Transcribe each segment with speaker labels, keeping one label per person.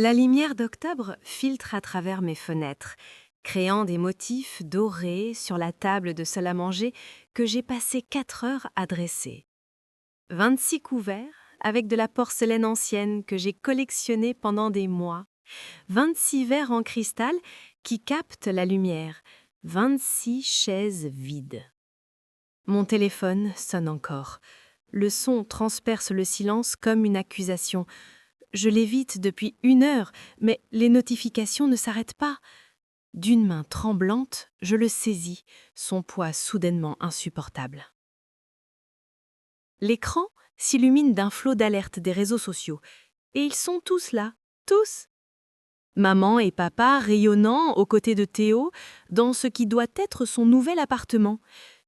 Speaker 1: La lumière d'octobre filtre à travers mes fenêtres, créant des motifs dorés sur la table de salle à manger que j'ai passé 4 heures à dresser. 26 couverts avec de la porcelaine ancienne que j'ai collectionnée pendant des mois. 26 verres en cristal qui captent la lumière. 26 chaises vides. Mon téléphone sonne encore. Le son transperce le silence comme une accusation. Je l'évite depuis 1 heure, mais les notifications ne s'arrêtent pas. D'une main tremblante, je le saisis, son poids soudainement insupportable. L'écran s'illumine d'un flot d'alertes des réseaux sociaux. Et ils sont tous là, tous. Maman et papa rayonnant aux côtés de Théo dans ce qui doit être son nouvel appartement.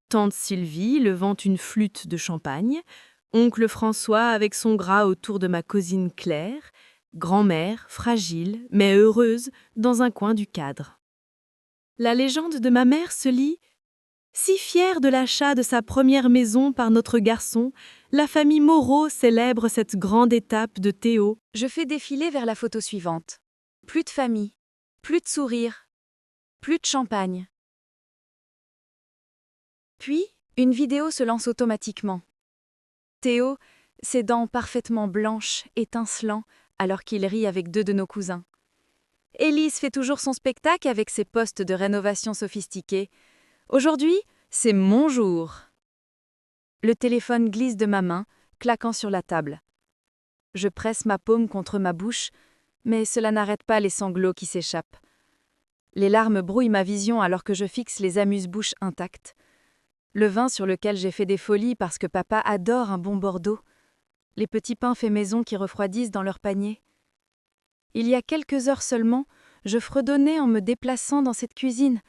Speaker 1: Tante Sylvie levant une flûte de champagne. Oncle François avec son gras autour de ma cousine Claire. Grand-mère, fragile, mais heureuse, dans un coin du cadre. La légende de ma mère se lit « Si fière de l'achat de sa première maison par notre garçon, la famille Moreau célèbre cette grande étape de Théo. »
Speaker 2: Je fais défiler vers la photo suivante. Plus de famille, plus de sourires, plus de champagne. Puis, une vidéo se lance automatiquement. Théo, ses dents parfaitement blanches, étincelant, alors qu'il rit avec 2 de nos cousins. Élise fait toujours son spectacle avec ses postes de rénovation sophistiqués. Aujourd'hui, c'est mon jour. Le téléphone glisse de ma main, claquant sur la table. Je presse ma paume contre ma bouche, mais cela n'arrête pas les sanglots qui s'échappent. Les larmes brouillent ma vision alors que je fixe les amuse-bouches intactes. Le vin sur lequel j'ai fait des folies parce que papa adore un bon Bordeaux. Les petits pains faits maison qui refroidissent dans leur panier. Il y a quelques heures seulement, je fredonnais en me déplaçant dans cette cuisine.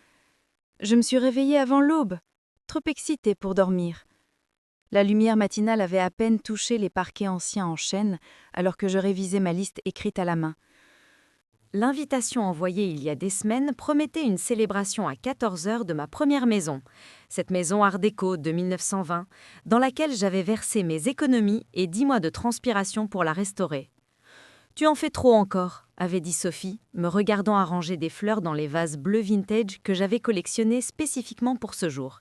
Speaker 2: Je me suis réveillée avant l'aube, trop excitée pour dormir. La lumière matinale avait à peine touché les parquets anciens en chêne alors que je révisais ma liste écrite à la main.
Speaker 3: L'invitation envoyée il y a des semaines promettait une célébration à 14 heures de ma première maison, cette maison art déco de 1920, dans laquelle j'avais versé mes économies et 10 mois de transpiration pour la restaurer. « Tu en fais trop encore », avait dit Sophie, me regardant arranger des fleurs dans les vases bleus vintage que j'avais collectionnés spécifiquement pour ce jour.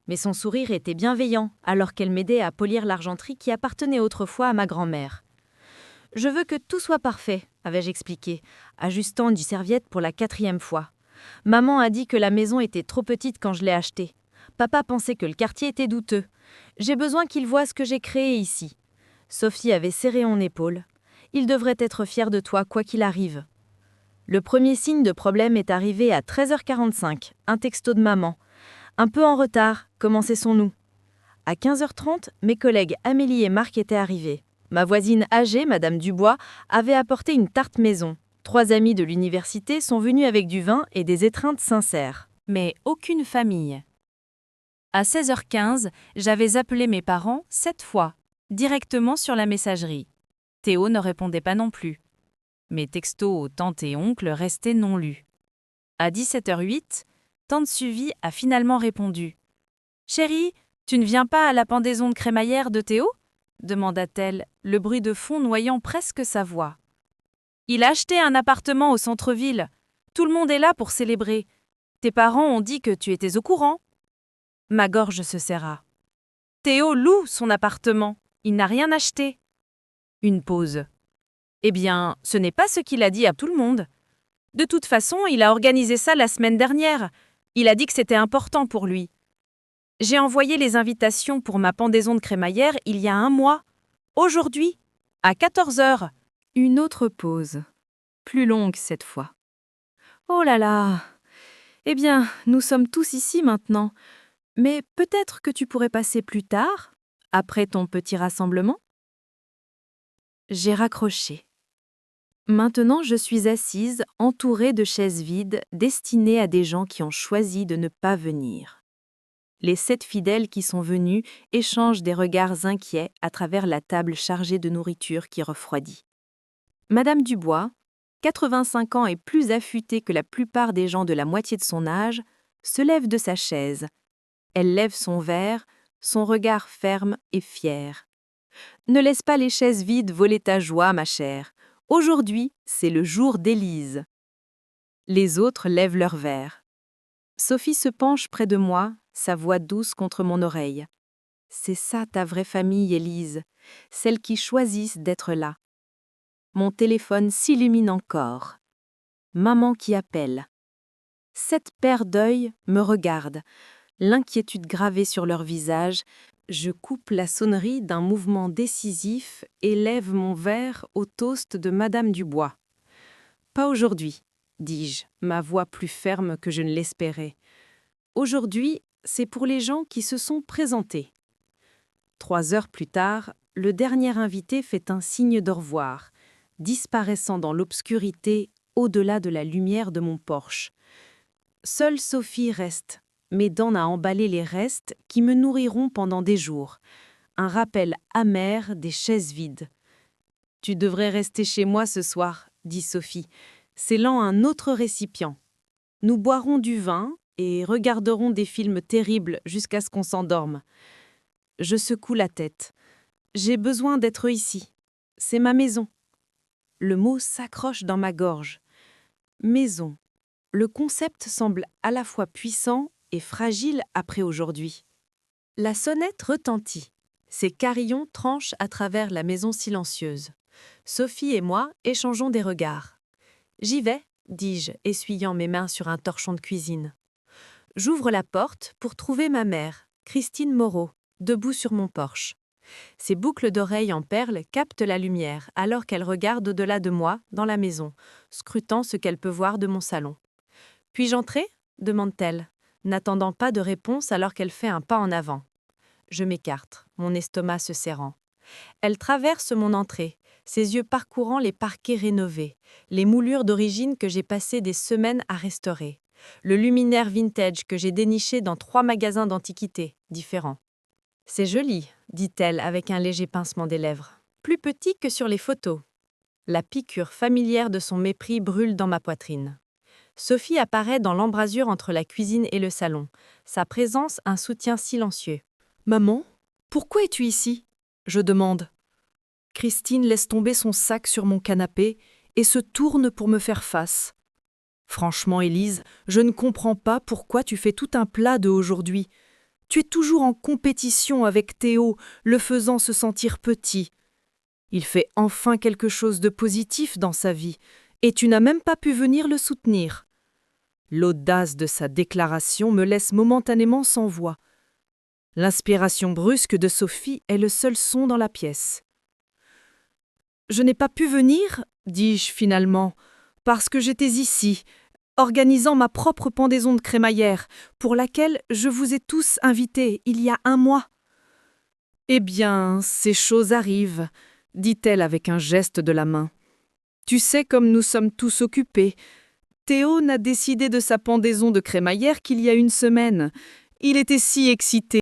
Speaker 3: Mais son sourire était bienveillant alors qu'elle m'aidait à polir l'argenterie qui appartenait autrefois à ma grand-mère. « Je veux que tout soit parfait », avais-je expliqué, ajustant une serviette pour la 4e fois. Maman a dit que la maison était trop petite quand je l'ai achetée. Papa pensait que le quartier était douteux. J'ai besoin qu'il voie ce que j'ai créé ici. Sophie avait serré mon épaule. Il devrait être fier de toi quoi qu'il arrive. Le premier signe de problème est arrivé à 13h45, un texto de maman. Un peu en retard, commençons-nous. À 15h30, mes collègues Amélie et Marc étaient arrivés. Ma voisine âgée, Madame Dubois, avait apporté une tarte maison. 3 amis de l'université sont venus avec du vin et des étreintes sincères. Mais aucune famille. À 16h15, j'avais appelé mes parents 7 fois, directement sur la messagerie. Théo ne répondait pas non plus. Mes textos aux tantes et oncles restaient non lus. À 17h08, tante Suvie a finalement répondu. « Chérie, tu ne viens pas à la pendaison de crémaillère de Théo ?» demanda-t-elle, le bruit de fond noyant presque sa voix. « Il a acheté un appartement au centre-ville. Tout le monde est là pour célébrer. Tes parents ont dit que tu étais au courant. » Ma gorge se serra. « Théo loue son appartement. Il n'a rien acheté. » Une pause. « Eh bien, ce n'est pas ce qu'il a dit à tout le monde. De toute façon, il a organisé ça la semaine dernière. Il a dit que c'était important pour lui. J'ai envoyé les invitations pour ma pendaison de crémaillère il y a 1 mois. Aujourd'hui, à 14 heures. »
Speaker 1: Une autre pause, plus longue cette fois. Oh là là! Eh bien, nous sommes tous ici maintenant. Mais peut-être que tu pourrais passer plus tard, après ton petit rassemblement? J'ai raccroché. Maintenant, je suis assise, entourée de chaises vides, destinées à des gens qui ont choisi de ne pas venir. Les 7 fidèles qui sont venus échangent des regards inquiets à travers la table chargée de nourriture qui refroidit. Madame Dubois, 85 ans et plus affûtée que la plupart des gens de la moitié de son âge, se lève de sa chaise. Elle lève son verre, son regard ferme et fier. « Ne laisse pas les chaises vides voler ta joie, ma chère. Aujourd'hui, c'est le jour d'Élise. Les autres lèvent leur verre. Sophie se penche près de moi, sa voix douce contre mon oreille. C'est ça ta vraie famille, Élise, celles qui choisissent d'être là. Mon téléphone s'illumine encore. Maman qui appelle. 7 paires d'œils me regardent, l'inquiétude gravée sur leur visage. Je coupe la sonnerie d'un mouvement décisif et lève mon verre au toast de Madame Dubois. Pas aujourd'hui, dis-je, ma voix plus ferme que je ne l'espérais. Aujourd'hui, c'est pour les gens qui se sont présentés. 3 heures plus tard, le dernier invité fait un signe d'au revoir, disparaissant dans l'obscurité au-delà de la lumière de mon Porsche. Seule Sophie reste, m'aidant à emballer les restes qui me nourriront pendant des jours. Un rappel amer des chaises vides. « Tu devrais rester chez moi ce soir, » dit Sophie, scellant un autre récipient. Nous boirons du vin et regarderons des films terribles jusqu'à ce qu'on s'endorme. Je secoue la tête. J'ai besoin d'être ici. C'est ma maison. Le mot s'accroche dans ma gorge. Maison. Le concept semble à la fois puissant et fragile après aujourd'hui. La sonnette retentit. Ses carillons tranchent à travers la maison silencieuse. Sophie et moi échangeons des regards. « J'y vais », dis-je, essuyant mes mains sur un torchon de cuisine. J'ouvre la porte pour trouver ma mère, Christine Moreau, debout sur mon porche. Ses boucles d'oreilles en perles captent la lumière alors qu'elle regarde au-delà de moi, dans la maison, scrutant ce qu'elle peut voir de mon salon. « Puis-je entrer ?» demande-t-elle, n'attendant pas de réponse alors qu'elle fait un pas en avant. Je m'écarte, mon estomac se serrant. Elle traverse mon entrée, ses yeux parcourant les parquets rénovés, les moulures d'origine que j'ai passé des semaines à restaurer, le luminaire vintage que j'ai déniché dans 3 magasins d'antiquités différents. « C'est joli », dit-elle avec un léger pincement des lèvres. « Plus petit que sur les photos. » La piqûre familière de son mépris brûle dans ma poitrine. Sophie apparaît dans l'embrasure entre la cuisine et le salon, sa présence un soutien silencieux.
Speaker 4: « Maman, pourquoi es-tu ici ?» je demande. Christine laisse tomber son sac sur mon canapé et se tourne pour me faire face. « Franchement, Élise, je ne comprends pas pourquoi tu fais tout un plat de aujourd'hui. Tu es toujours en compétition avec Théo, le faisant se sentir petit. Il fait enfin quelque chose de positif dans sa vie, et tu n'as même pas pu venir le soutenir. » L'audace de sa déclaration me laisse momentanément sans voix. L'inspiration brusque de Sophie est le seul son dans la pièce. « Je n'ai pas pu venir, dis-je finalement, parce que j'étais ici, organisant ma propre pendaison de crémaillère, pour laquelle je vous ai tous invités il y a 1 mois. »« Eh bien, ces choses arrivent, » dit-elle avec un geste de la main. « Tu sais comme nous sommes tous occupés. Théo n'a décidé de sa pendaison de crémaillère qu'il y a 1 semaine. Il était si excité.